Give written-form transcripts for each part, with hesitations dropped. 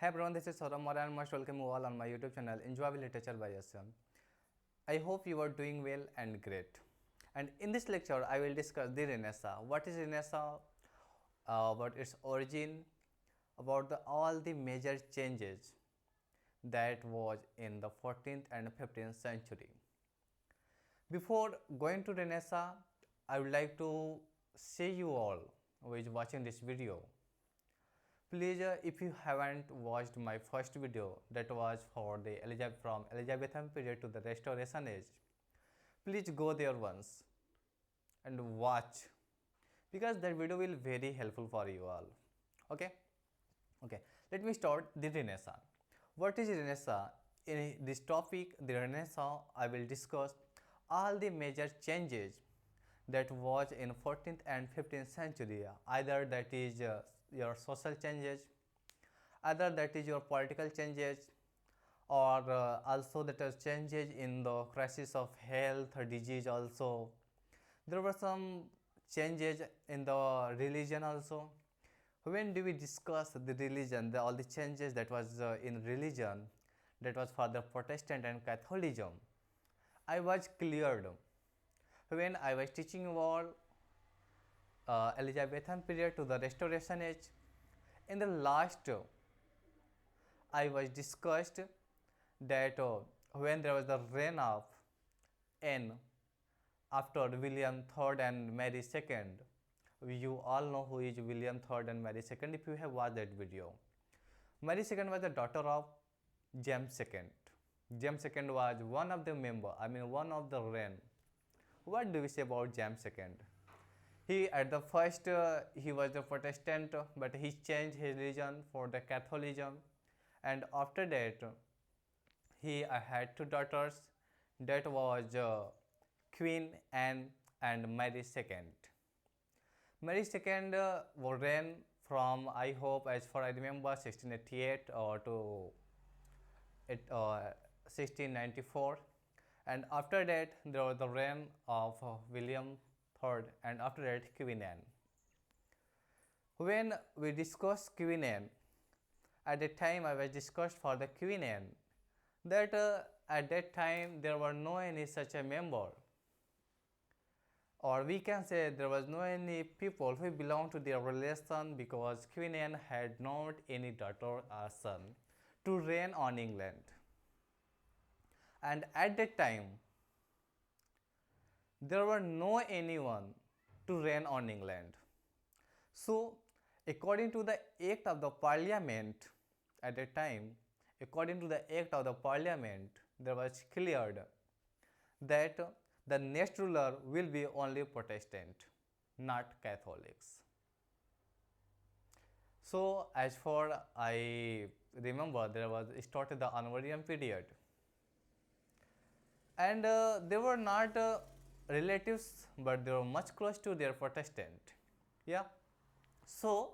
Hey everyone, this is Saurabh Mora and most welcome you all on my YouTube channel Enjoyable Literature by SM. I hope you are doing well and great. And in this lecture, I will discuss the Renaissance. What is Renaissance? About its origin, about all the major changes that was in the 14th and 15th century. Before going to Renaissance, I would like to say you all who is watching this video. Please, if you haven't watched my first video that was for the from Elizabethan period to the Restoration Age, please go there once and watch because that video will very helpful for you all. Okay? Okay, let me start the Renaissance. What is Renaissance? In this topic, the Renaissance, I will discuss all the major changes that was in 14th and 15th century. Either that is your social changes, either that is your political changes, or also that is changes in the crisis of health or disease also. There were some changes in the religion also. When do we discuss the religion, all the changes that was in religion, that was for the Protestant and Catholicism, I was cleared when I was teaching about Elizabethan period to the Restoration Age. In the last, I was discussed that when there was the reign of Anne after William III and Mary II. You all know who is William III and Mary II if you have watched that video. Mary II was the daughter of James II. James II was one of the one of the reign. What do we say about James II? He at the first he was a Protestant, but he changed his religion for the Catholicism, and after that he had two daughters. That was Queen Anne and Mary II. Mary II reigned from, I hope, as far I remember, 1688 to 1694, and after that there was the reign of William III, and after that Queen Anne. When we discussed Queen Anne, at that time I was discussed for the Queen Anne that at that time there were no any such a member, or we can say there was no any people who belonged to their relation, because Queen Anne had not any daughter or son to reign on England. And at that time there were no anyone to reign on England. So according to the Act of the Parliament at that time, according to the Act of the Parliament, there was cleared that the next ruler will be only Protestant, not Catholics. So as for I remember, there was started the Honorian period, and they were not relatives, but they were much close to their Protestant. Yeah. So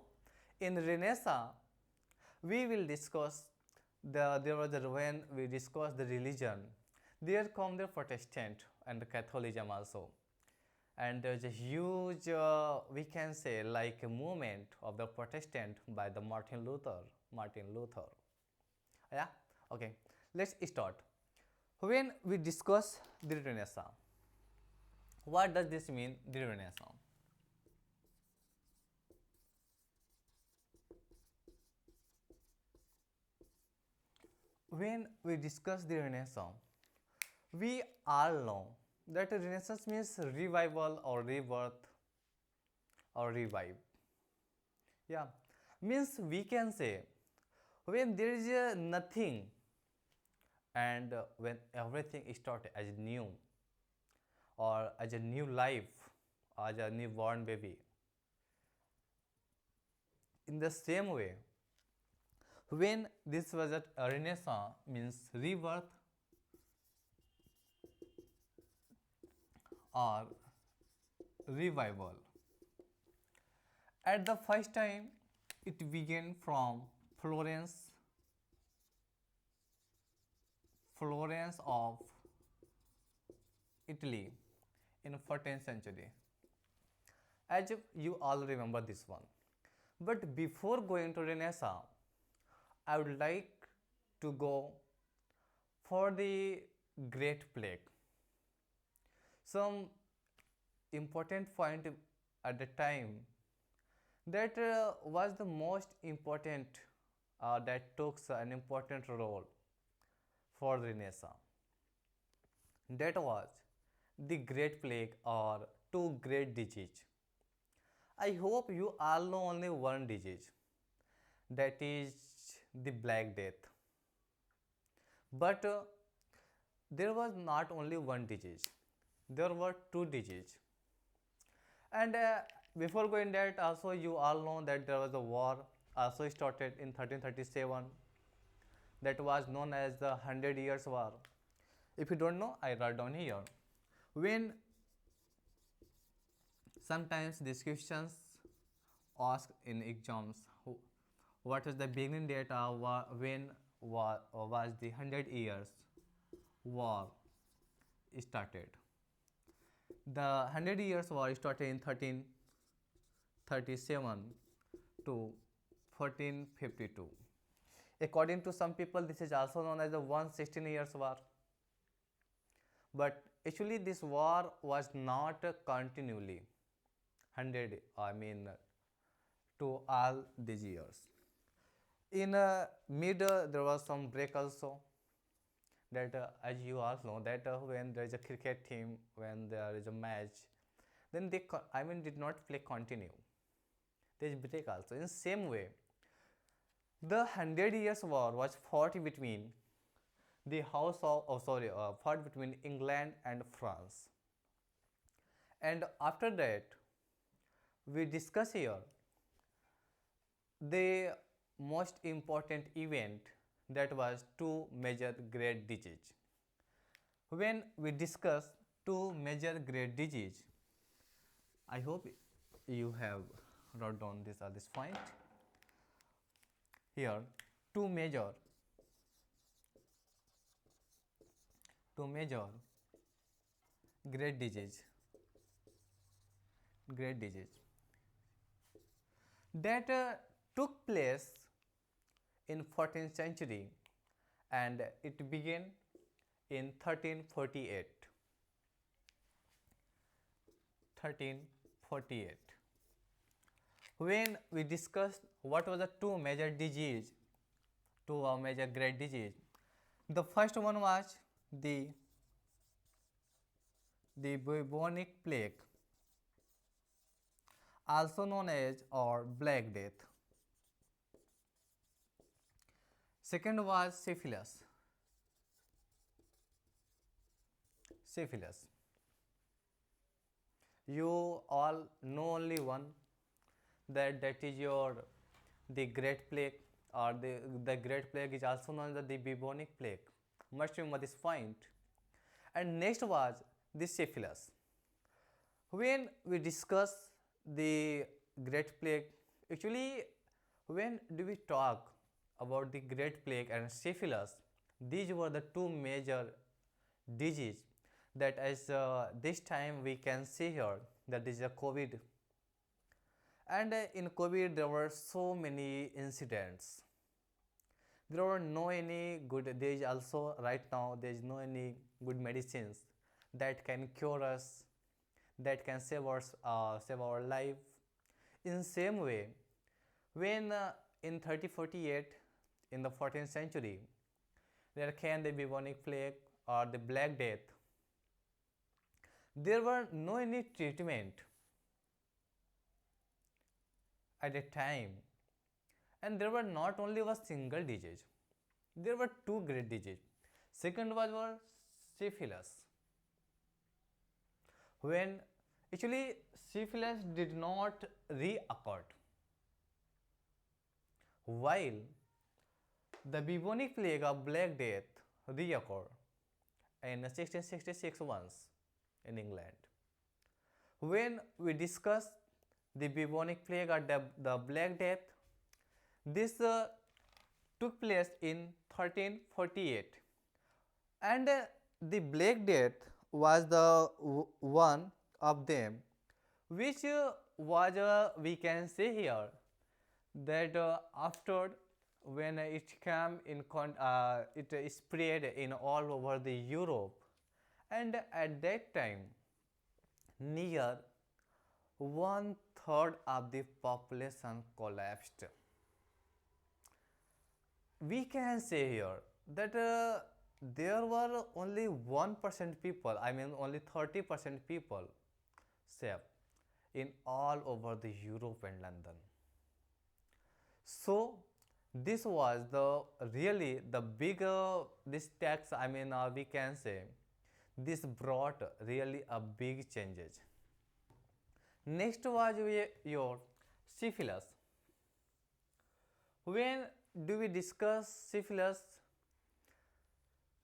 in Renaissance, we will discuss there was when we discuss the religion, there come the Protestant and the Catholicism also, and there's a huge we can say like a movement of the Protestant by the Martin Luther. Yeah. Okay, let's start. When we discuss the Renaissance, what does this mean, the Renaissance? When we discuss the Renaissance, we all know that Renaissance means revival or rebirth or revive. Yeah, means we can say when there is nothing and when everything starts as new, or as a new life, as a newborn baby. In the same way, when this was a Renaissance means rebirth or revival. At the first time, it began from Florence of Italy in 14th century. As you all remember this one. But before going to Renaissance, I would like to go for the Great Plague. Some important point at the time that was the most important, that took an important role for Renaissance. That was the Great Plague or two great disease. I hope you all know only one disease, that is the Black Death. But there was not only one disease, there were two diseases. And before going that, also you all know that there was a war also started in 1337 that was known as the 100 Years War. If you don't know, I write down here. When sometimes these questions asked in exams, what is the beginning date of when was the 100 Years War started? The 100 Years War started in 1337 to 1452. According to some people, this is also known as the 116 Years War. But actually, this war was not continually 100, I mean, to all these years. In mid, there was some break also. That as you all know, that when there is a cricket team, when there is a match, then they did not play continue. There is break also. In same way, the 100 Years War was fought between the fought between England and France. And after that, we discuss here the most important event, that was two major great disease. When we discuss two major great disease, I hope you have wrote down this point here. Two major great disease that took place in 14th century, and it began in 1348. When we discussed what were the two major great disease, the first one was the bubonic plague, also known as or Black Death. Second was syphilis. You all know only one, that is your the Great Plague, or the Great Plague is also known as the bubonic plague. Must remember this point. And next was the syphilis. When we discuss the Great Plague, actually, when do we talk about the Great Plague and syphilis, these were the two major disease that as this time we can see here, that is a COVID. And in COVID there were so many incidents. There were no any good, there is also right now there is no any good medicines that can cure us, that can save our life. In same way, when in 3048, in the 14th century, there came the bubonic plague or the Black Death. There were no any treatment at a time, and there were not only a single disease, there were two great diseases. Second was syphilis. When actually syphilis did not reoccur, while the bubonic plague of Black Death reoccurred in 1666 once in England. When we discuss the bubonic plague or the Black Death, this took place in 1348, and the Black Death was the one of them which was we can say here that after when it came in it spread in all over the Europe, and at that time near one third of the population collapsed. We can say here that there were only 1% people, I mean only 30% people saved in all over the Europe and London. So this was the really the bigger this tax, I mean we can say this brought really a big changes. Next was your syphilis. When do we discuss syphilis,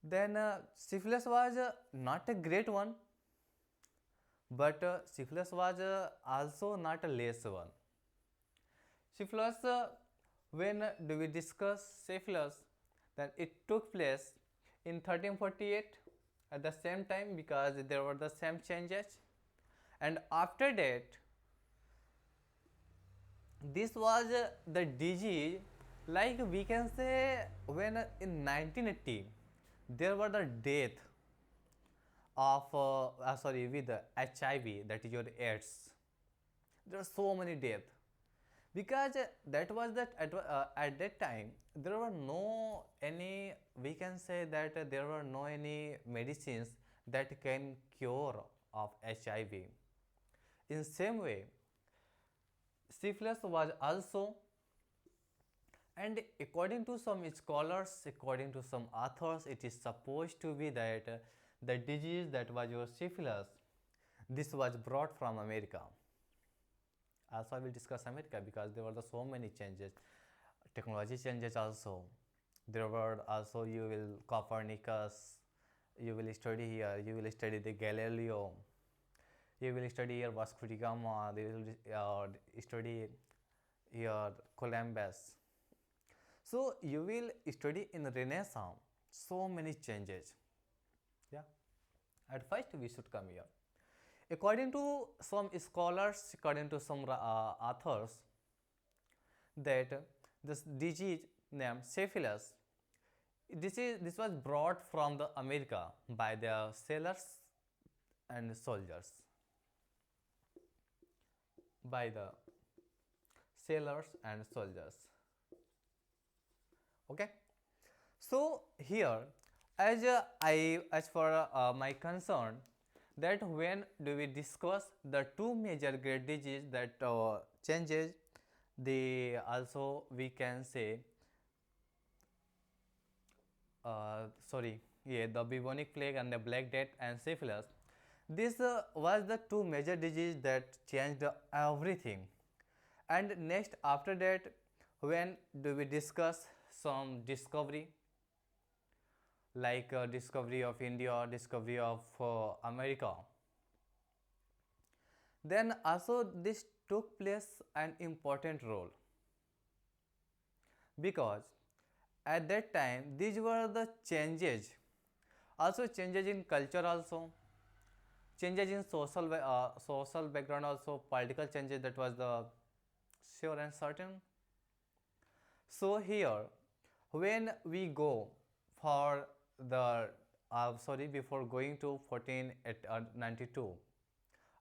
then syphilis was not a great one, but syphilis was also not a less one. Syphilis, when do we discuss syphilis, then it took place in 1348 at the same time, because there were the same changes, and after that this was the disease, like we can say when in 1980 there were the death of sorry, with HIV, that is your AIDS. There are so many deaths because that was that at that time there were no any, we can say that there were no any medicines that can cure of HIV. In same way, syphilis was also, and according to some scholars, according to some authors, it is supposed to be that the disease that was your syphilis, this was brought from America. Also I will discuss America because there were the so many changes, technology changes also. There were also, you will Copernicus, you will study here, you will study the Galileo, you will study here Vasco da Gama, they will study here Columbus. So you will study in Renaissance so many changes. Yeah, at first we should come here. According to some scholars, according to some authors, that this disease named syphilis, this was brought from the America by the sailors and soldiers, by the sailors and soldiers. Okay, so here, as for my concern, that when do we discuss the two major great disease that changes the, also we can say sorry, yeah, the bubonic plague and the black death and syphilis. This was the two major disease that changed everything. And next after that, when do we discuss some discovery, like discovery of India, discovery of America. Then also this took place an important role, because at that time these were the changes, also changes in culture, also changes in social background, also political changes, that was the sure and certain. So here, when we go for the sorry, before going to 1492,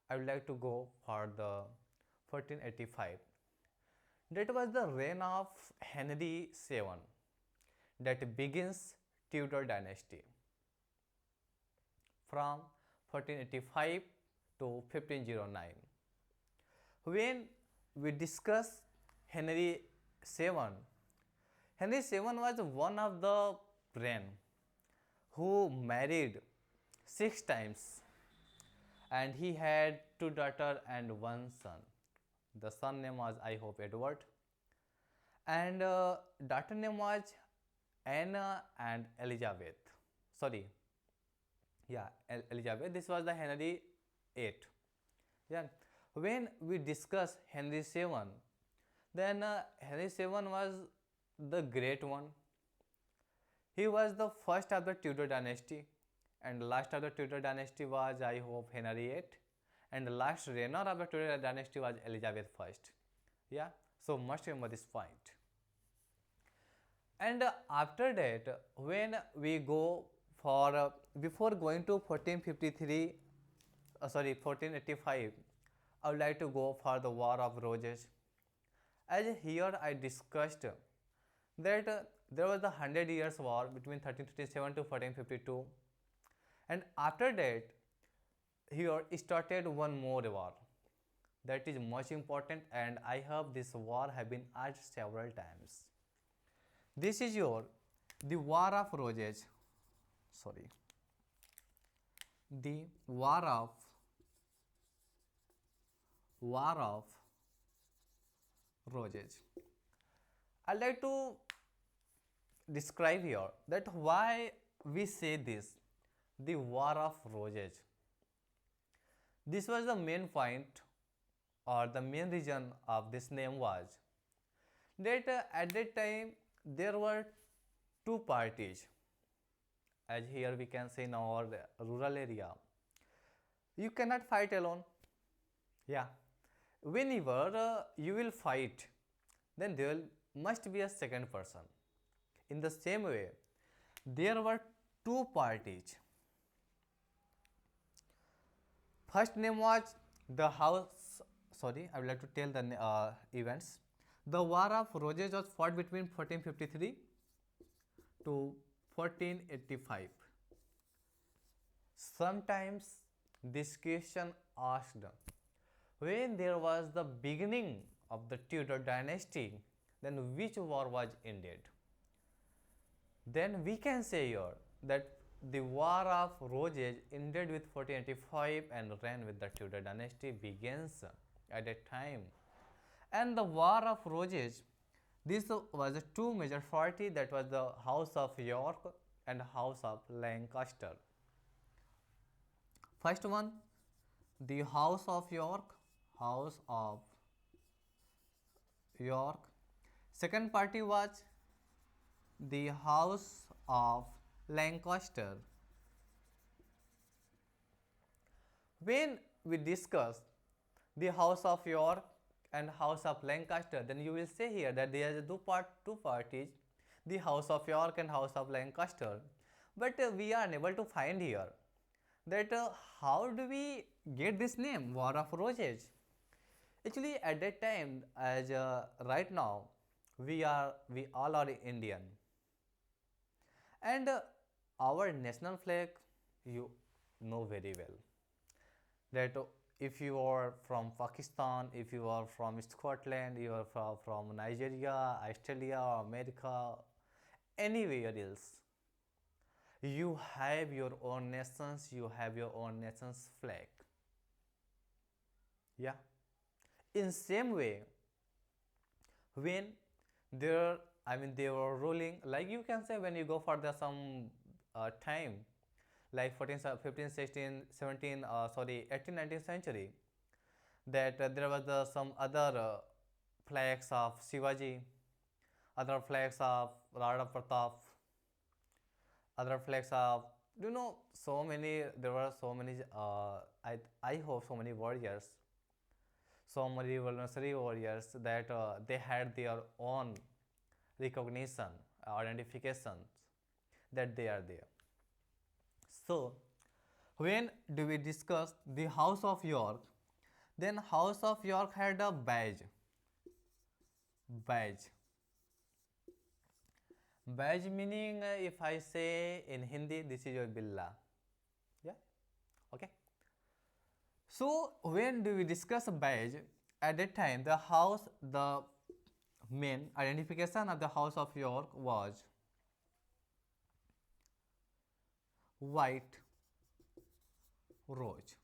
I would like to go for the 1485. That was the reign of Henry VII, that begins Tudor dynasty from 1485 to 1509. When we discuss Henry VII, Henry VII was one of the reign who married 6 times, and he had 2 daughters and 1 son. The son name was, I hope, Edward, and daughter name was Anna and Elizabeth. Sorry, yeah, Elizabeth. This was the Henry VIII. Yeah, when we discuss Henry VII, then Henry VII was the great one. He was the first of the Tudor dynasty, and last of the Tudor dynasty was, I hope, Henry VIII, and the last reigner of the Tudor dynasty was Elizabeth I. Yeah, so must remember this point. And after that, when we go for before going to 1453, sorry 1485, I would like to go for the War of Roses. As here I discussed that there was the 100 Years' War between 1337 to 1452, and after that here started one more war that is much important, and I hope this war have been asked several times. This is your the War of Roses. Sorry, the War of Roses. I like to describe here that why we say this, the War of Roses. This was the main point, or the main reason of this name was that at that time there were two parties, as here we can say in our rural area. You cannot fight alone. Yeah, whenever you will fight, then there must be a second person. In the same way, there were two parties. First name was the house. Sorry, I would like to tell the events. The War of Roses was fought between 1453 to 1485. Sometimes this question asked, when there was the beginning of the Tudor dynasty, then which war was ended? Then we can say here that the War of Roses ended with 1485 and ran with the Tudor dynasty begins at that time. And the War of Roses, this was two major party, that was the House of York and House of Lancaster. First one, the House of York, House of York. Second party was the House of Lancaster. When we discuss the House of York and House of Lancaster, then you will say here that there are two parties, the House of York and House of Lancaster. But we are unable to find here that how do we get this name, War of Roses? Actually, at that time, as right now, we all are Indian, and our national flag, you know very well that if you are from Pakistan, if you are from Scotland, you are from Nigeria, Australia, America, anywhere else, you have your own nations, you have your own nation's flag. Yeah. In same way, when there, I mean, they were ruling, like you can say when you go for the some time, like 14, 15, 16, 17, sorry, 18, 19th century, that there was some other flags of Shivaji, other flags of Rana Pratap, other flags of, you know, so many, there were so many, I hope so many warriors, so many revolutionary warriors that they had their own recognition, identifications that they are there. So, when do we discuss the House of York, then House of York had a badge. Badge. Badge meaning, if I say in Hindi, this is your billa. Yeah? Okay. So, when do we discuss a badge? At that time, the main identification of the House of York was white rose,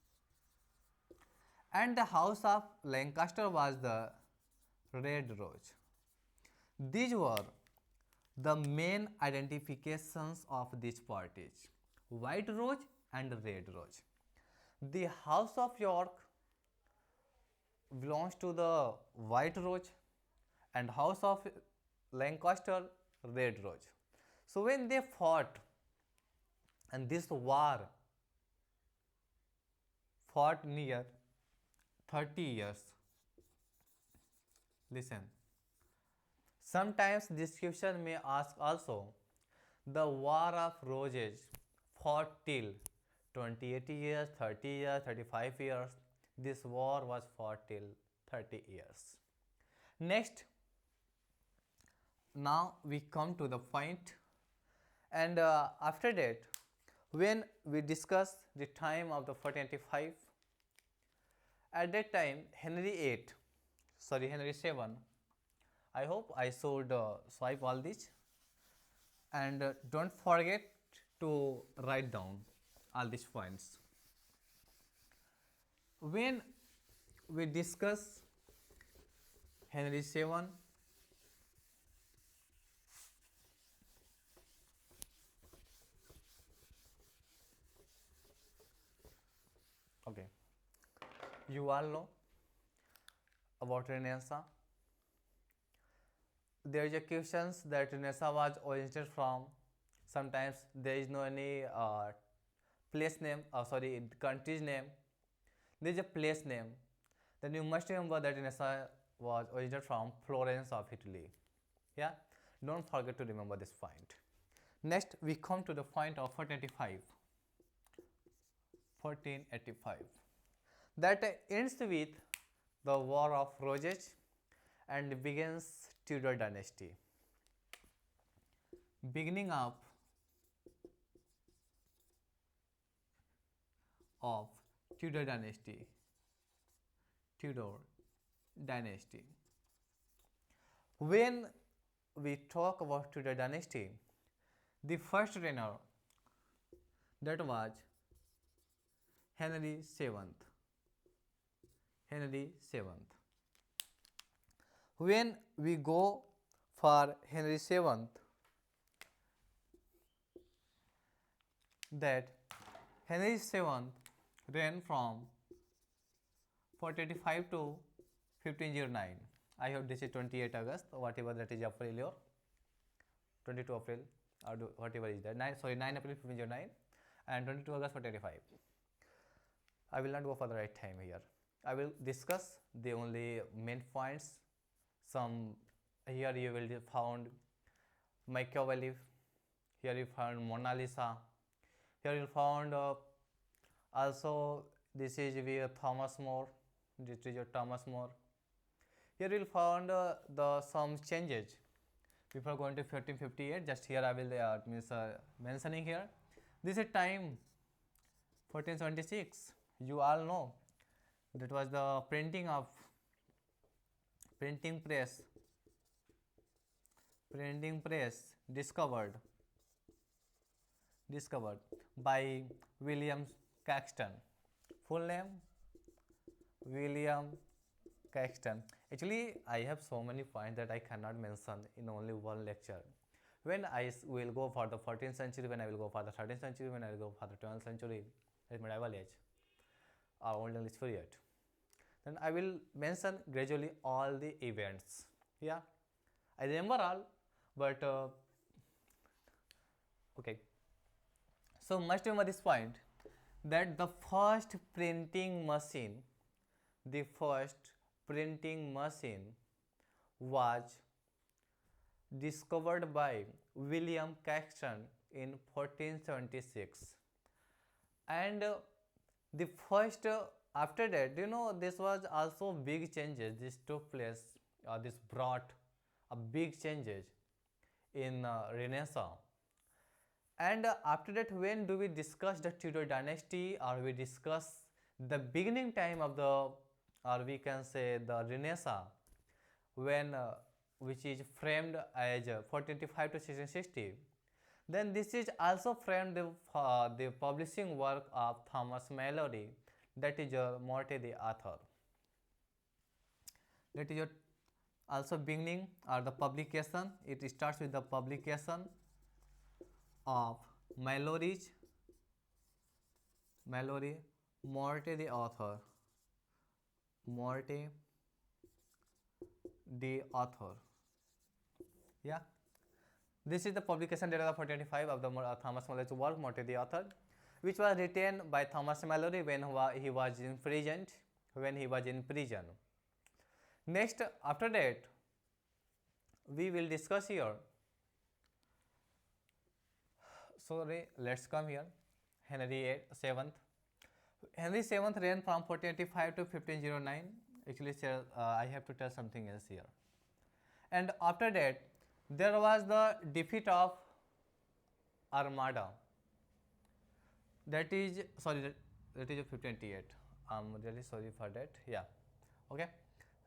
and the House of Lancaster was the red rose. These were the main identifications of these parties, white rose and red rose. The House of York belongs to the white rose and House of Lancaster red rose. So when they fought, and this war fought near 30 years, listen, Sometimes this question may ask also, the War of Roses fought till 28 years, 30 years, 35 years. This war was fought till 30 years. Next, now we come to the point, and after that, when we discuss the time of the 1485, at that time Henry VII, I hope I should swipe all this, and don't forget to write down all these points. When we discuss Henry VII, okay, you all know about Renaissance. There is a questions that Renaissance was originated from. Sometimes there is no any place name, sorry, country's name. There is a place name. Then you must remember that Renaissance was originated from Florence of Italy. Yeah, don't forget to remember this point. Next, we come to the point of 1485. 1485. That ends with the War of Roses and begins Tudor dynasty. Beginning up of Tudor dynasty. Tudor dynasty. When we talk about Tudor dynasty, the first reigner, that was Henry VII. Henry VII. When we go for Henry VII, that Henry VII reigned from 1485 to 1509. I hope this is 28 August, whatever that is April or 22 April or whatever is that. 9 April 1509 and 22 August 1485. I will not go for the right time here. I will discuss the only main points. Some here you will found Machiavelli, here you found Mona Lisa, here you found also this is with Thomas More, this is your Thomas More. Here you will find the some changes before going to 1458. Just here I will mentioning here. This is time 1476. You all know that was the printing press discovered by William Caxton. Full name William Caxton. Actually, I have so many points that I cannot mention in only one lecture. When I will go for the 14th century, when I will go for the 13th century, when I will go for the 12th century, that medieval age or Old English period, then I will mention gradually all the events. Yeah, I remember all, but okay. So must remember this point, that the first printing machine was discovered by William Caxton in 1476, and the first after that, you know, this was also big changes. This took place, this brought a big changes in Renaissance. And after that, when do we discuss the Tudor dynasty, or we discuss the beginning time of the, or we can say the Renaissance, when which is framed as 1485 to 1660. Then this is also framed the publishing work of Thomas Malory, that is your Morte the author. That is your also beginning or the publication. It starts with the publication of Malory, Morte the author, Morte the author. Yeah, this is the publication date of 1485 of the Thomas Malory's work, Morte the author, which was written by Thomas Malory when he was imprisoned. Next, after that, we will discuss here. Sorry, let's come here. Henry VII. Henry VII reigned from 1485 to 1509. Actually, sir, I have to tell something else here. And after that, there was the defeat of Armada. That is, sorry, that is 1528. I'm really sorry for that. Yeah. Okay.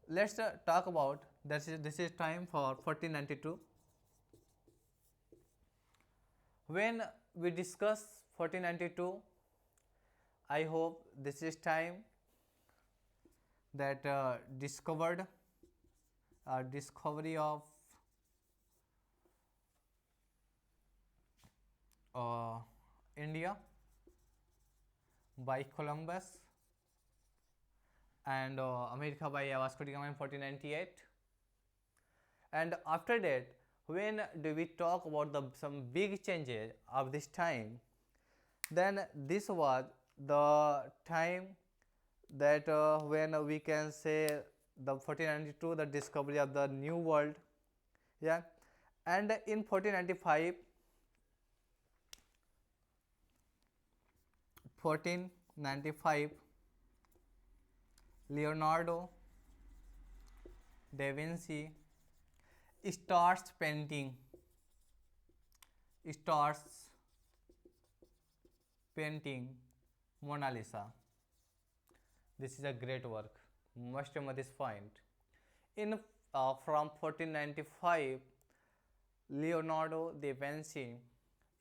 Let's talk about this is time for 1492. When we discuss 1492, I hope this is time that discovery of uh, India by Columbus and America by Vasco da Gama in 1498. And after that, when do we talk about some big changes of this time, then this was the time that when we can say the 1492, the discovery of the new world. Yeah. And in 1495, Leonardo da Vinci starts painting Mona Lisa. This is a great work. Must remember this point. In from 1495, Leonardo da Vinci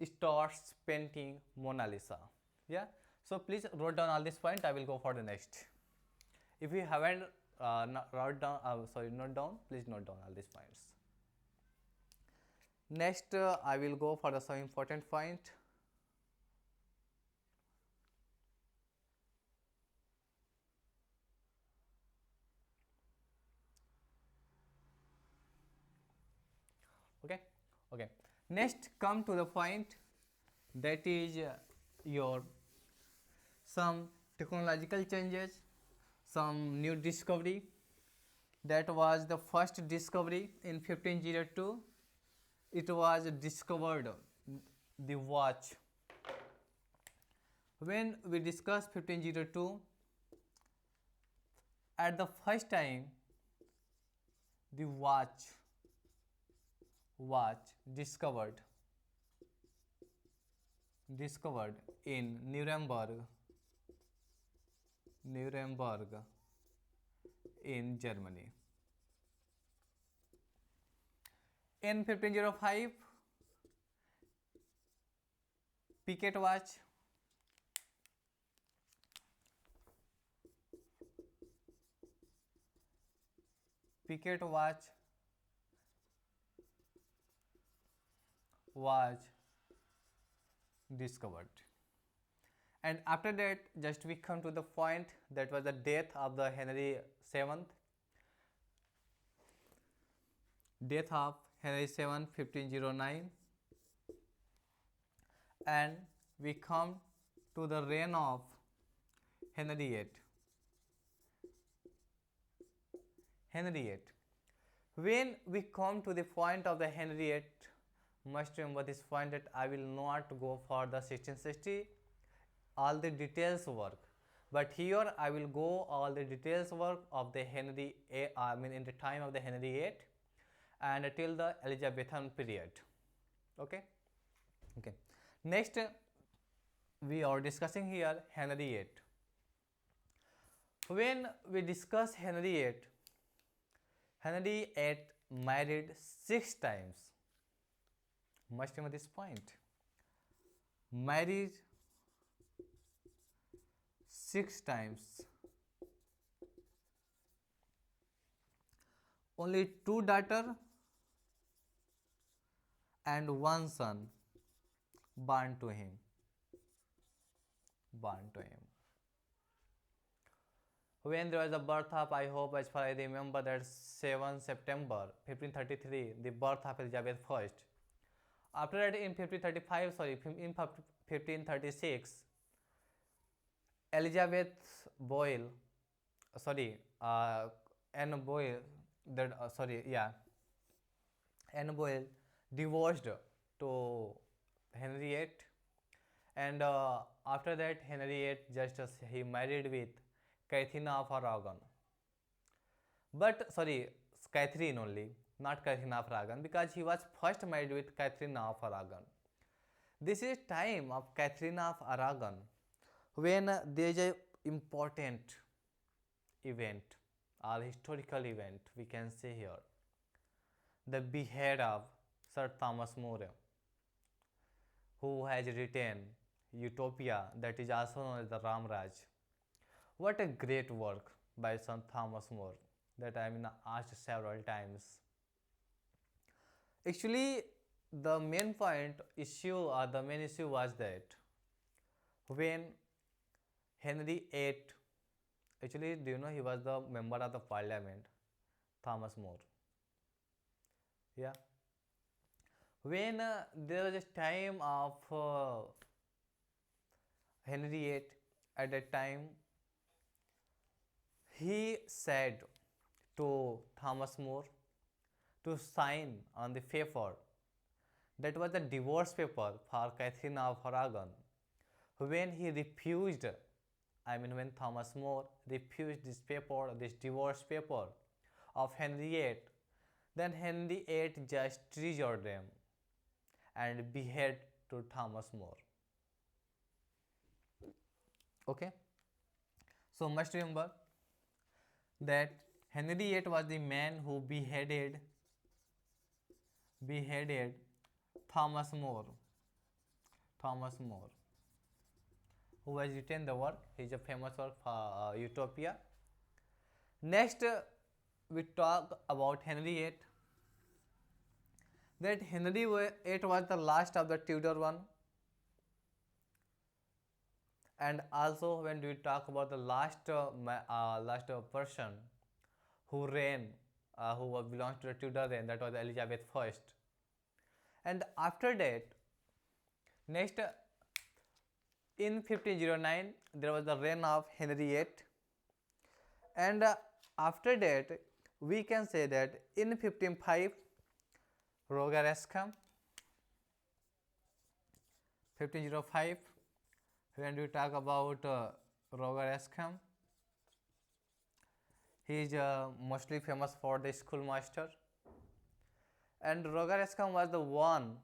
starts painting Mona Lisa. Yeah. So please wrote down all this point. I will go for the next. If you haven't note down, please note down all these points. Next, I will go for the some important point. Okay. Okay. Next, come to the point that is your some technological changes, some new discovery. That was the first discovery in 1502. It was discovered the watch. When we discuss 1502, at the first time the watch discovered in Nuremberg in Germany. In 1505, Piquet watch was discovered. And after that, just we come to the point that was the death of the Henry VII. Death of Henry VII, 1509. And we come to the reign of Henry VIII. When we come to the point of the Henry VIII, must remember this point that I will not go for the 1660 all the details work, but here I will go all the details work of the Henry in the time of the Henry VIII and till the Elizabethan period. Okay. Next, we are discussing here Henry VIII. When we discuss Henry VIII married 6 times. Must remember this point. Married 6 times. Only 2 daughters and 1 son born to him. When there was the birth of, I hope as far as I remember, that 7 September 1533, the birth of Elizabeth I. After that, in 1536, Elizabeth Boyle, Anne Boyle, Anne Boleyn divorced to Henriette, and after that Henriette just he married with Catherine of Aragon. But sorry, Catherine only, not Catherine of Aragon, because he was first married with Catherine of Aragon. This is time of Catherine of Aragon when there is a important event or historical event we can say here, the behead of Sir Thomas More, who has written Utopia, that is also known as the Ramraj. What a great work by Sir Thomas More that I mean asked several times. Actually, the main point issue or the main issue was that when Henry VIII, actually, do you know he was the member of the parliament, Thomas More? Yeah. When there was a time of Henry VIII, at that time, he said to Thomas More to sign on the paper. That was the divorce paper for Catherine of Aragon. When he refused, when Thomas More refused this paper, this divorce paper of Henry VIII, then Henry VIII just treasured them and beheaded to Thomas More. Okay, so must remember that Henry VIII was the man who beheaded Thomas More. Thomas More, who has written the work, is a famous work for Utopia. Next, we talk about Henry VIII. That Henry VIII was the last of the Tudor one, and also when we talk about the last person who reigned, who belongs to the Tudor reign, that was Elizabeth I. And after that, next in 1509 there was the reign of Henry VIII, and after that we can say that in 1505 Roger Ascham, 1505, when we talk about Roger Ascham, he is mostly famous for the schoolmaster, and Roger Ascham was the one.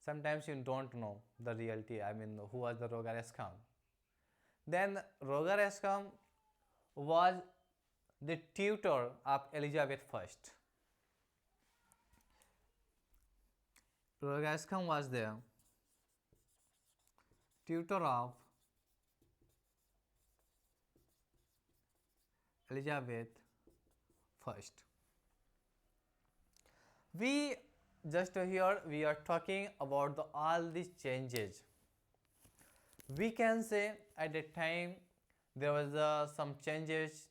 Sometimes you don't know the reality, who was the Roger Ascham. Then Roger Ascham was the tutor of Elizabeth I. Roger Ascham was the tutor of Elizabeth I. We just here we are talking about all these changes. We can say at that time there was some changes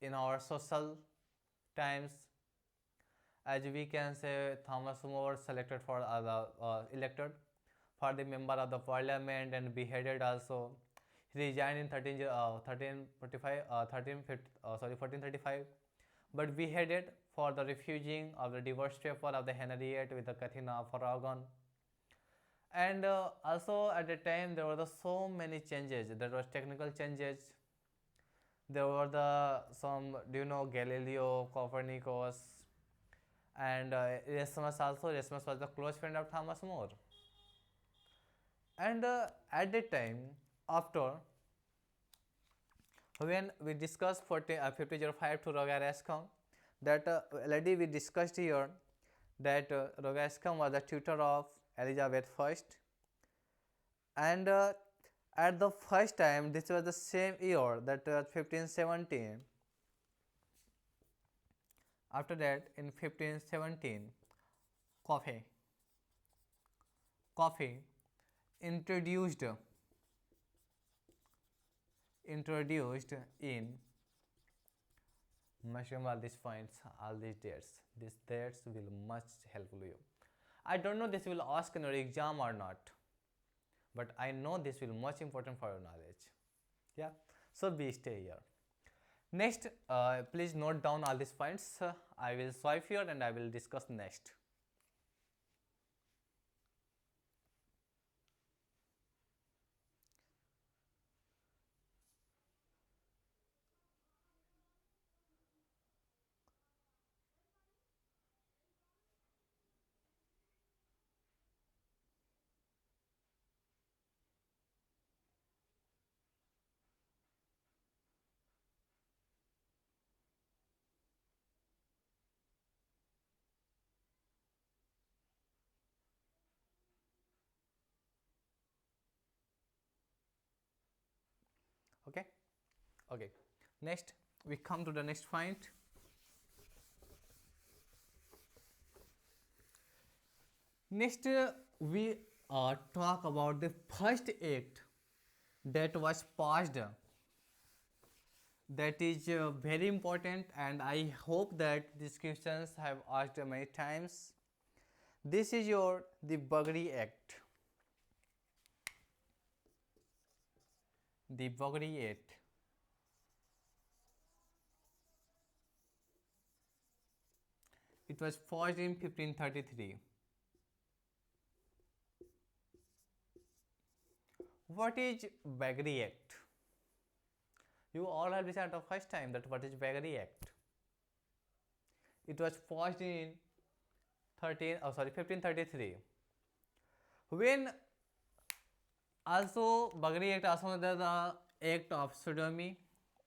in our social times, as we can say Thomas More selected for elected for the member of the parliament and beheaded also. He resigned in 1435, but beheaded for the refusing of the divorce paper of the Henry VIII with the Catherine of Aragon. And also at the time there were so many changes. There were technical changes. There were some, do you know, Galileo, Copernicus, and Erasmus also. Erasmus was the close friend of Thomas More. And at that time, after when we discussed 1505 to Roger Ascham, that already we discussed here that Roger Ascham was the tutor of Elizabeth I, and at the first time this was the same year, that 1517. After that in 1517 Coffee introduced in, must remember these points, all these dates. These dates will much helpful you. I don't know this will ask in your exam or not, but I know this will much important for your knowledge. Yeah, so we stay here. Next, please note down all these points. I will swipe here and I will discuss next. Okay. Okay. Next, we come to the next point. Next, we talk about the first act that was passed. That is very important, and I hope that these questions have asked many times. This is your the Bagri Act. The Bagri Act. It was forged in 1533. What is Bagri Act? You all have listened the first time that what is Bagri Act. It was forged in 1533. When also Bagri Act also known as the Act of Sodomy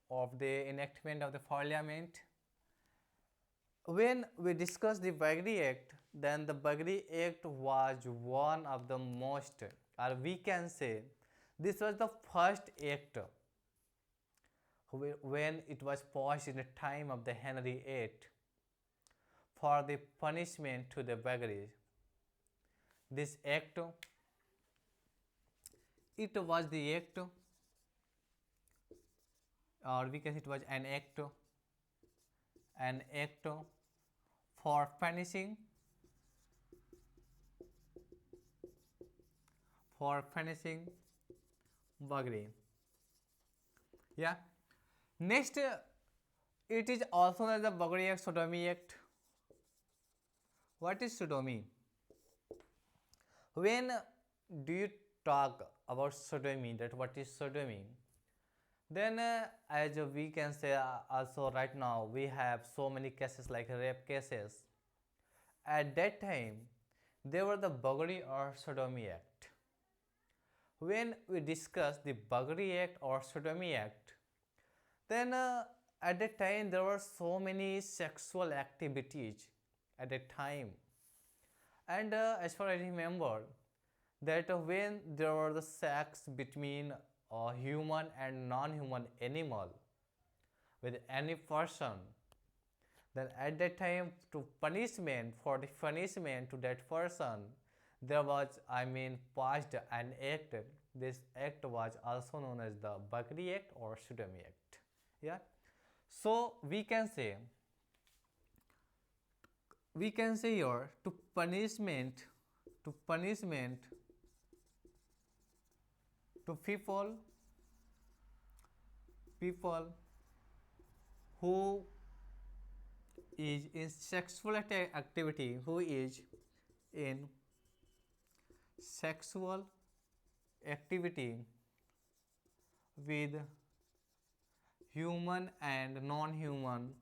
of the enactment of the Parliament. When we discuss the Bagri Act, then the Bagri Act was one of the most, or we can say, this was the first act when it was passed in the time of the Henry VIII for the punishment to the beggars. This act, it was the act, or we can say it was an act for punishing, beggary. Yeah. Next, it is also known as the Bagri Act, Sodomy Act. What is sodomy? When do you talk about sodomy, that what is sodomy? Then as we can say also right now we have so many cases like rape cases. At that time there were the Bagri or Sodomy Act. When we discuss the Bagri Act or Sodomy Act, then at that time there were so many sexual activities at that time, and as far as I remember that when there were the sex between a human and non-human animal with any person, then at that time to punishment, for the punishment to that person, there was passed an act. This act was also known as the Bagri Act or Sodomy Act. Yeah. So we can say here to punishment to people who is in sexual activity, who is in sexual activity with human and non-human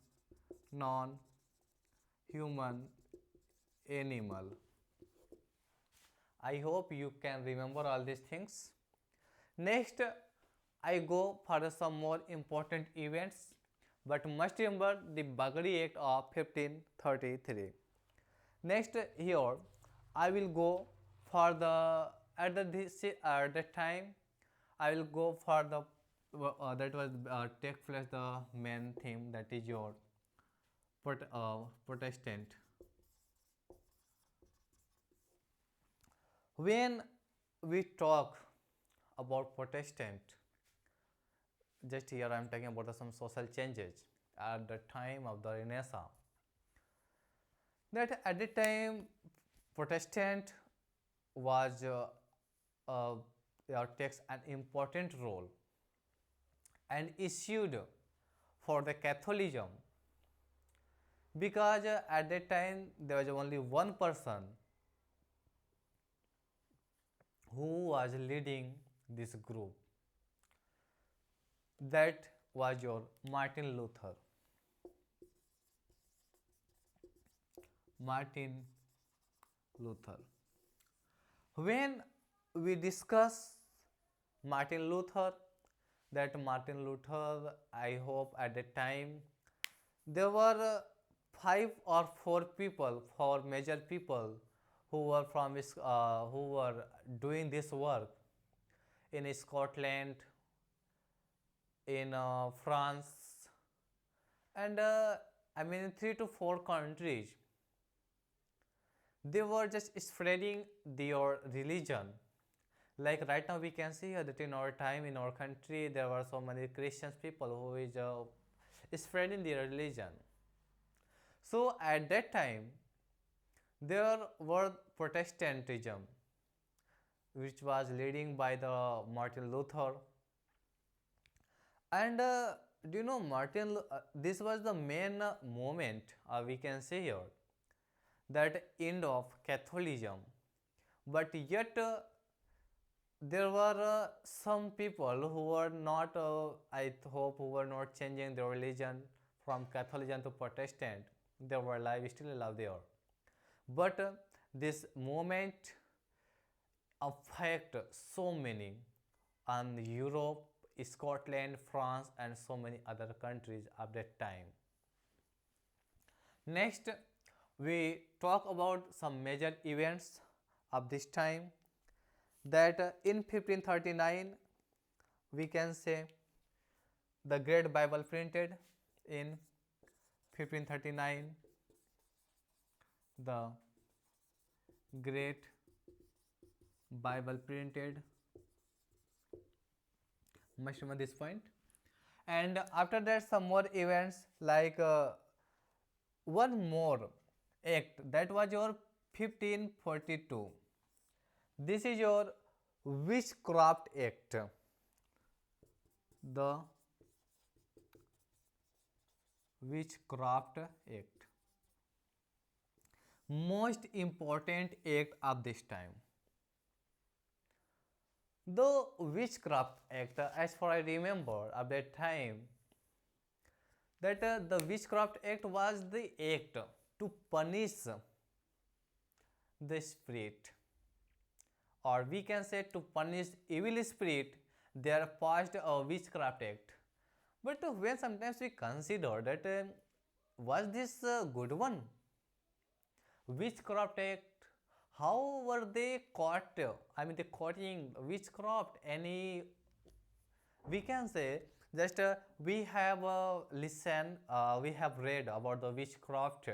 animal. I hope you can remember all these things. Next, I go for some more important events, but must remember the Bagri Act of 1533. Next, here I will go for the at the time I will go for the that was take place the main theme, that is your Protestant. When we talk about Protestant, just here I am talking about some social changes at the time of the Renaissance. That at the time Protestant was takes an important role and issued for the Catholicism, because at that time there was only one person who was leading this group, that was your Martin Luther. Martin Luther. When we discuss Martin Luther, that Martin Luther, I hope at that time there were five or four people, four major people who were who were doing this work in Scotland, in France, and I mean 3 to 4 countries. They were just spreading their religion. Like right now we can see that in our time, in our country, there were so many Christian people who is spreading their religion. So at that time there were Protestantism, which was leading by the Martin Luther. And do you know this was the main moment, we can say here, that end of Catholicism. But yet there were some people who were not, I hope, who were not changing their religion from Catholicism to Protestant. They were alive, still alive there. But this movement affect so many on Europe, Scotland, France, and so many other countries of that time. Next, we talk about some major events of this time, that in 1539 we can say the Great Bible printed in 1539, the Great Bible printed, must remember this point. And after that some more events, like one more act, that was your 1542. This is your Witchcraft Act. The Witchcraft Act, most important act of this time. The Witchcraft Act, as far I remember of that time, that the Witchcraft Act was the act to punish the spirit, or we can say to punish evil spirit. They are passed a Witchcraft Act. But when sometimes we consider that was this a good one? Witchcraft Act, how were they caught? I mean, they caughting witchcraft. Any, we can say, just we have listened, we have read about the witchcraft,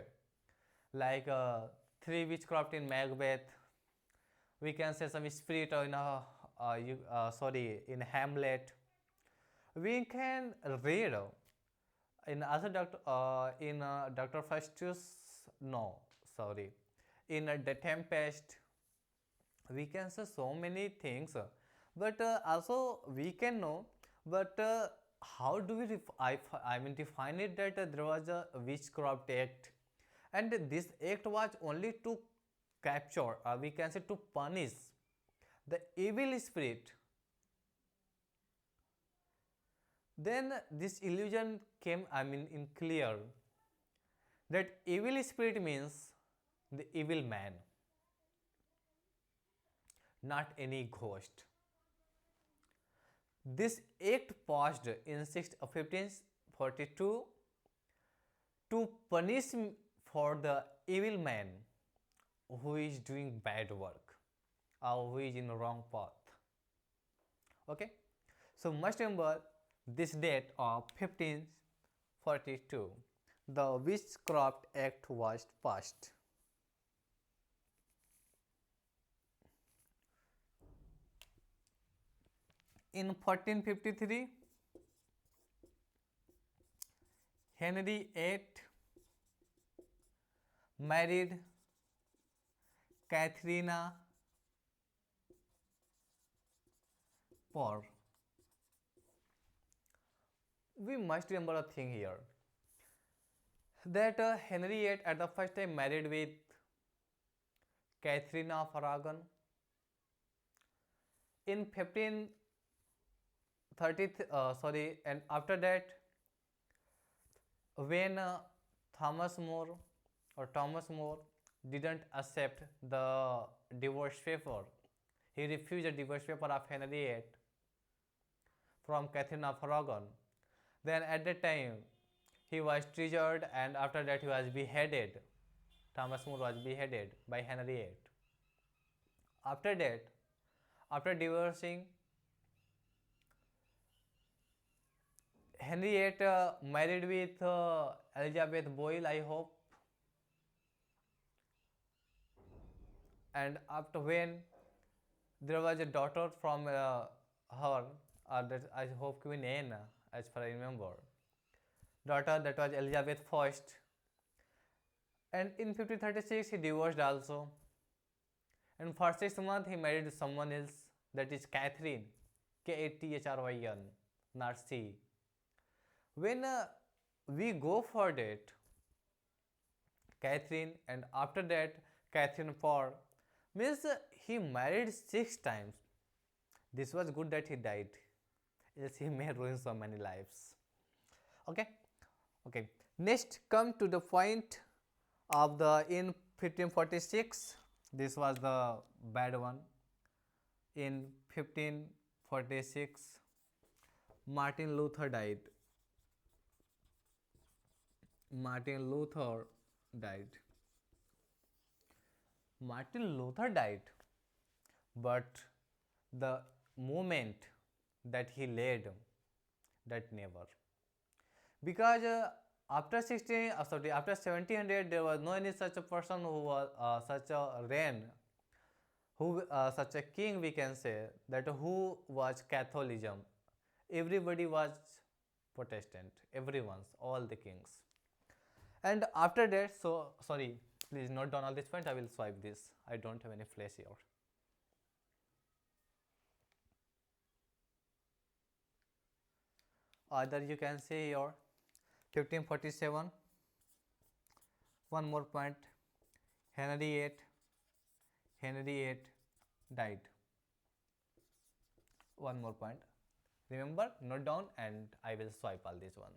like three witchcraft in Macbeth. We can say some spirit in in Hamlet. We can read in other Dr. Faustus, no, sorry, in The Tempest. We can say so many things, but also we can know, but how do we I mean define it, that there was a Witchcraft Act, and this act was only to capture, we can say to punish the evil spirit. Then this illusion came, I mean, in clear, that evil spirit means the evil man, not any ghost. This act passed in 1542 to punish for the evil man who is doing bad work or who is in the wrong path. Okay, so must remember this date of 1542, the Witchcraft Act was passed. In 1453, Henry VIII married Catherine Parr. we must remember a thing here that Henriette at the first time married with Catherine of Aragon in 1530, sorry, and after that, when Thomas More didn't accept the divorce paper, he refused the divorce paper of Henriette from Catherine of Aragon. Then at that time, he was treasured, and after that he was beheaded. Thomas More was beheaded by Henriette. After that, after divorcing, Henriette married with Elizabeth Boyle, I hope. And after when there was a daughter from her, that I hope Queen Anne, as far I remember, daughter that was Elizabeth first. And in 1536 he divorced also. And for 6 months he married someone else, that is Catherine, Kathryn, not C. When we go for that, Catherine, and after that Catherine for, means he married 6 times. This was good that he died, else he may ruin so many lives. Okay, okay. Next, come to the point of the in 1546. This was the bad one. In 1546, Martin Luther died. Martin Luther died. Martin Luther died, but the movement that he led, that never. Because after 1700 there was no any such a person who was such a reign, who such a king we can say, that who was Catholicism. Everybody was Protestant. Everyone's, all the kings. And after that, so sorry, please note down all this point. I will swipe this. I don't have any flash here. Either you can say here 1547. One more point. Henriette died. One more point. Remember, note down, and I will swipe all this one.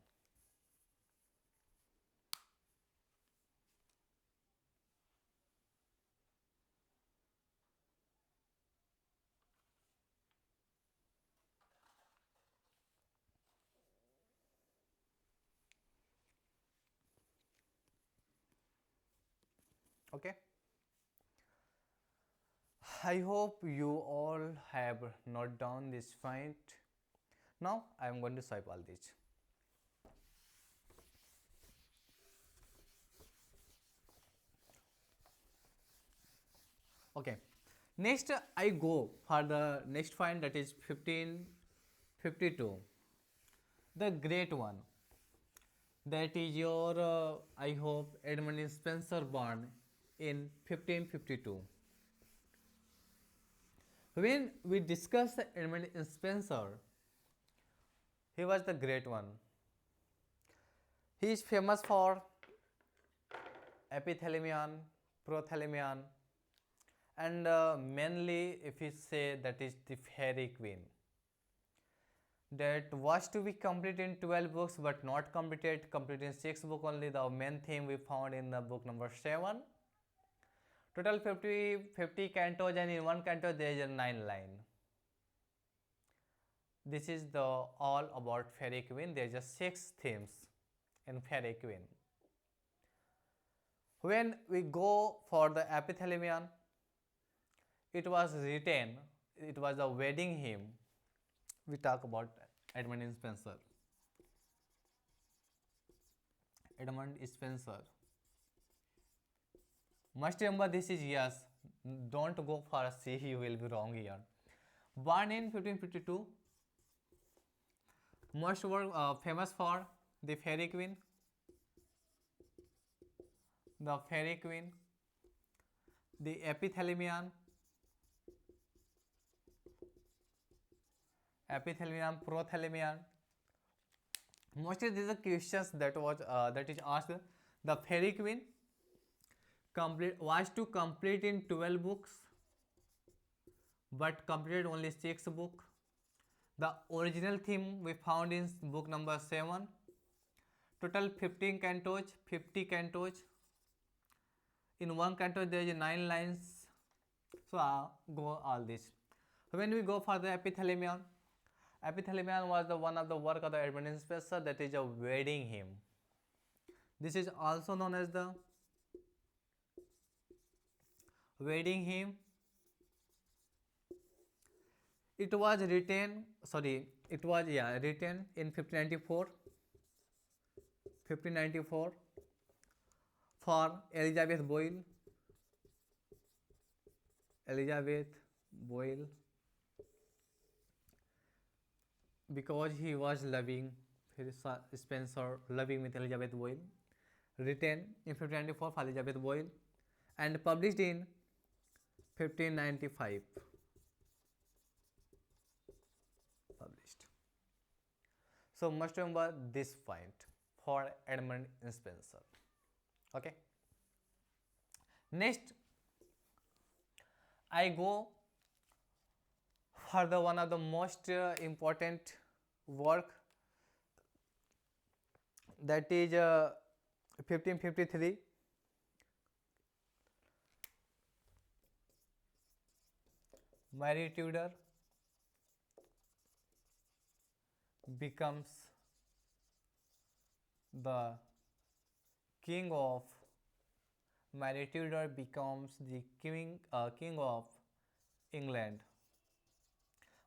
Okay. I hope you all have noted down this point. Now I am going to swipe all these. Okay. Next I go for the next point, that is 1552. The great one. That is your I hope Edmund Spenser born in 1552. When we discuss Edmund Spenser, he was the great one. He is famous for epithalamion, prothalamion, and mainly if we say that is the Fairy Queen. That was to be completed in 12 books but not completed in 6 books only. The main theme we found in the book number 7. Total 50 cantos, and in one canto there is a 9 line. This is the all about Fairy Queen. There is just 6 themes in Fairy Queen. When we go for the epithalamion, it was written, it was a wedding hymn. We talk about Edmund Spenser. Edmund Spenser. Must remember this is yes. Don't go for a C, you will be wrong here. Born in 1552. Most were famous for the Fairy Queen. The Fairy Queen. The epithalamion. Epithalamion, prothalamion, Mostly these are questions that is asked. The Fairy Queen was to complete in 12 books, but completed only 6 books. The original theme we found in book number 7. Total 15 cantos, 50 cantos. In one canto there is 9 lines. So go all this. When we go for the epithalamion, epithalamion was the one of the work of the Edmund Spenser, that is a wedding hymn. This is also known as the wedding hymn. It was written, written in 1594 for Elizabeth Boyle. Because he was loving Spenser, loving with Elizabeth Boyle, written in 1594 for Elizabeth Boyle and published in 1595. Published. So must remember this point for Edmund Spenser. Okay. Next, I go for the one of the most important work, that is 1553. Mary Tudor becomes the king of Mary Tudor becomes the king of England,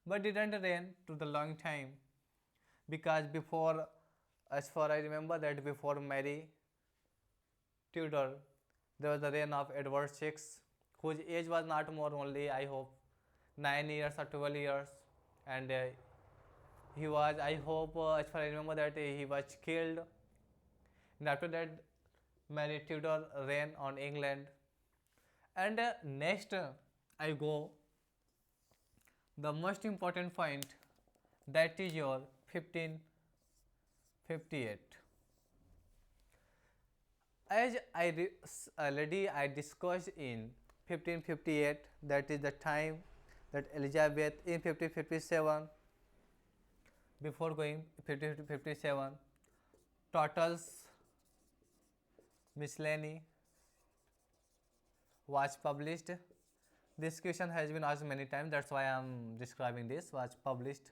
but didn't reign to the long time, because before, as far I remember, that before Mary Tudor there was the reign of Edward VI, whose age was not more only, I hope, 9 years or 12 years, and he was, I hope, as far I remember, that he was killed, and after that Mary Tudor reigned on England. And next I go the most important point, that is your 1558. As already I discussed in 1558, that is the time that Elizabeth in 1557, before going 1557, Tottle's Miscellany was published. This question has been asked many times, that's why I am describing this, was published.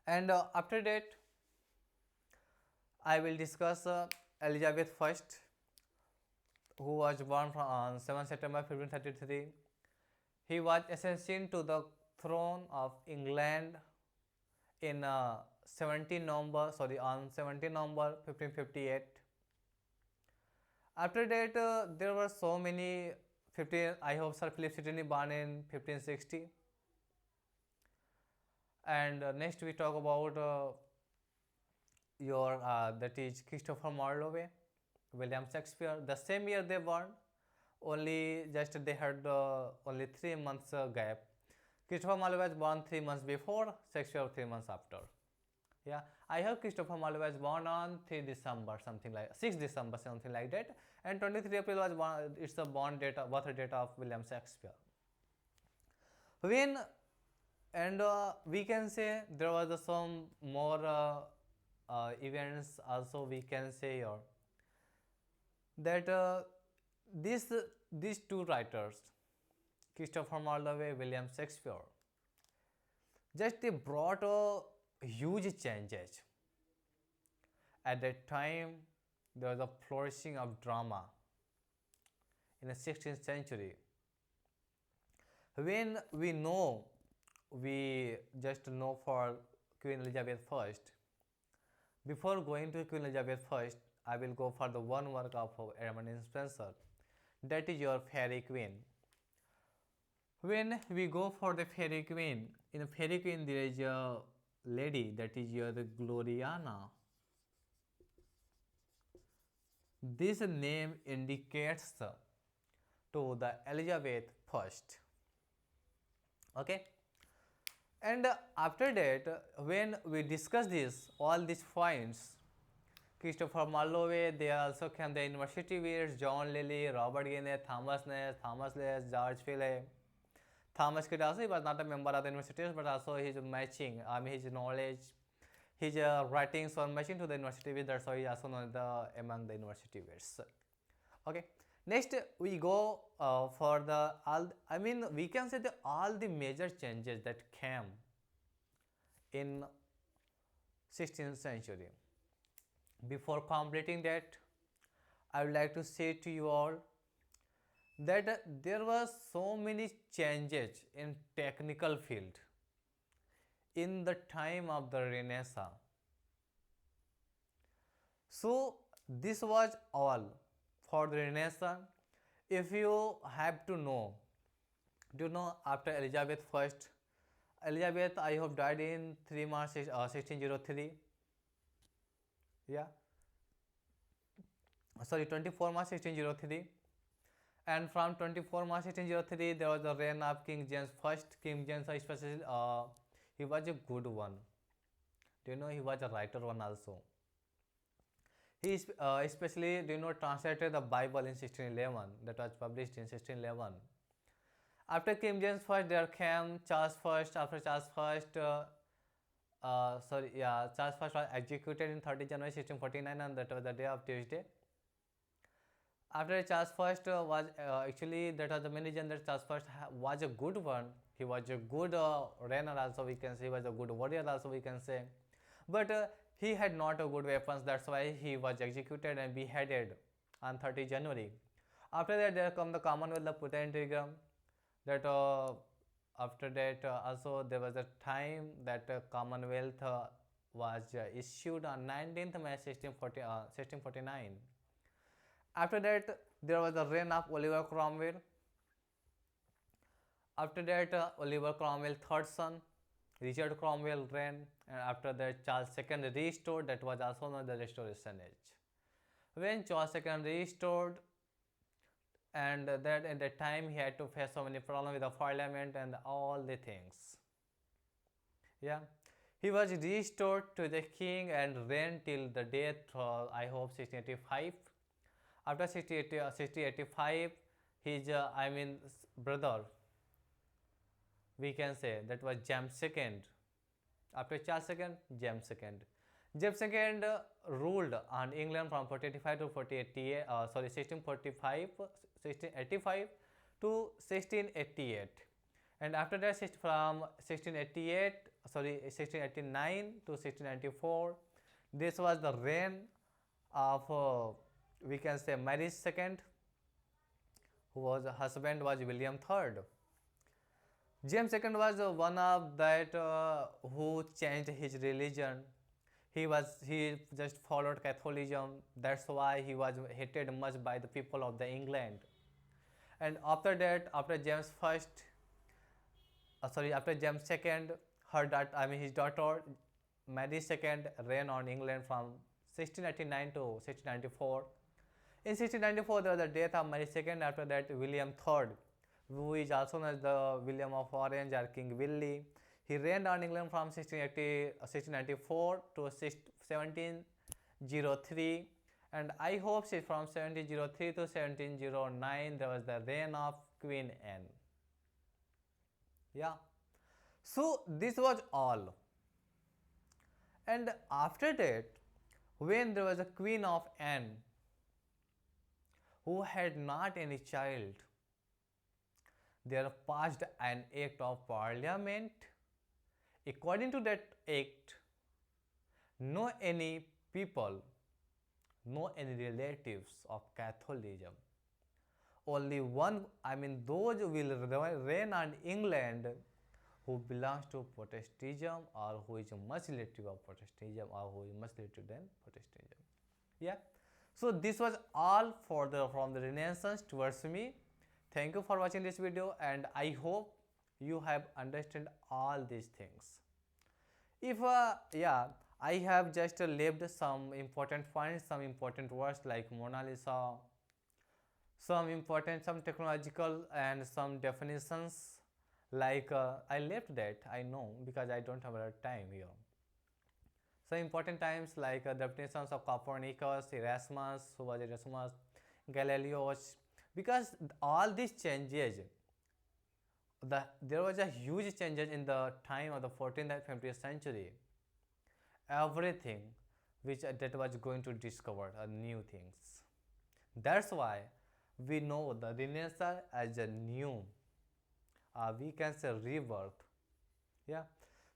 And after that I will discuss Elizabeth I, who was born on 7 September 1533. He was ascended to the throne of England in 17 November 1558. After that there were so many. I hope Sir Philip Sidney born in 1560. And next we talk about that is Christopher Marlowe, William Shakespeare. The same year they born, only just they had only 3 months gap. Christopher Marlowe was born 3 months before, Shakespeare 3 months after. Yeah, I have Christopher Marlowe was born on 3 December, something like 6 December, something like that, and 23 April was born. It's the birth date of William Shakespeare. When and we can say there was some more events also, we can say here that these two writers, Christopher Marlowe, William Shakespeare, just they brought huge changes. At that time there was a flourishing of drama in the 16th century. When we just know for Queen Elizabeth I. Before going to Queen Elizabeth I, I will go for the one work of Edmund Spenser, that is your Fairy Queen. When we go for the Fairy Queen, in Fairy Queen there is a lady, that is your Gloriana. This name indicates to the Elizabeth I. Okay. And after that, when we discuss this, all these points, Christopher Marlowe, they also came the university weirds, John Lilly, Robert Guinness, Thomas Nash, Thomas Less, George Philip. Thomas Kidd also, he was not a member of the university, but also his matching, his knowledge, his writings on matching to the university weirds, that's why he also known among the university weirds. Okay. Next, we go for the all. I mean, we can say the all the major changes that came in 16th century. Before completing that, I would like to say to you all that there were so many changes in technical field in the time of the Renaissance. So this was all for the Renaissance. If you have to know, do you know after Elizabeth first, Elizabeth I hope died in 3 March 1603. Yeah, sorry, 24 March 1603. And from 24 March 1603 there was the reign of King James first. King James especially he was a good one. Do you know he was a writer one also. He especially do you know translated the Bible in 1611 that was published in 1611. After King James first there came Charles first. After Charles first Charles first was executed in 30 January 1649 and that was the day of Tuesday. After Charles first was actually that was the main reason that Charles first was a good one. He was a good reigner also, we can say. He was a good warrior also, we can say. But he had not a good weapons, that's why he was executed and beheaded on 30 January. After that there come the Commonwealth, the Puritanic Telegram. That after that also there was a time that Commonwealth was issued on 19th May 1649. After that there was the reign of Oliver Cromwell. After that Oliver Cromwell third son Richard Cromwell reigned, and after that Charles II restored, that was also known as the Restoration Age. When Charles II restored, and that at that time he had to face so many problems with the parliament and all the things. Yeah, he was restored to the king and reigned till the death, I hope 1685. After 1685, his brother, we can say, that was James II. After Charles II, James II. James II ruled on England from 1485 to 1685 to 1688. And after that, from 1689 to 1694, this was the reign of we can say Mary II, who was husband was William III. James II was one of that who changed his religion. He just followed Catholicism. That's why he was hated much by the people of the England. And after that, after James II, his daughter Mary II reigned on England from 1689 to 1694. In 1694, there was the death of Mary II. After that, William III, who is also known as the William of Orange or King Willie, he reigned on England from 1694 to 1703. And I hope from 1703 to 1709 there was the reign of Queen Anne. Yeah. So this was all. And after that, when there was a Queen of Anne who had not any child, there passed an act of parliament. According to that act, no any people, no any relatives of Catholicism, only one, those will reign on England who belongs to Protestantism or who is much relative of Protestantism or who is much related than Protestantism. Yeah. So this was all from the Renaissance towards me. Thank you for watching this video, and I hope you have understood all these things. If I have just left some important points, some important words like Mona Lisa, some technological and some definitions Like I left that, I know, because I don't have a time here. So important times like the definitions of Copernicus, Erasmus, who was Erasmus, Galileo, because all these changes, there was a huge changes in the time of the 14th and 15th century. Everything which that was going to discover new things. That's why we know the Renaissance as a new, we can say rebirth. Yeah.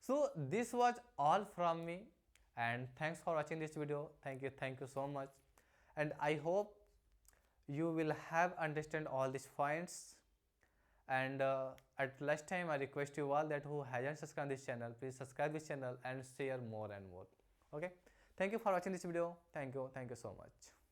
So this was all from me, and thanks for watching this video. Thank you so much, and I hope you will have understand all these points. And at last time, I request you all that who hasn't subscribed this channel, please subscribe this channel and share more and more. Okay. Thank you for watching this video. Thank you so much.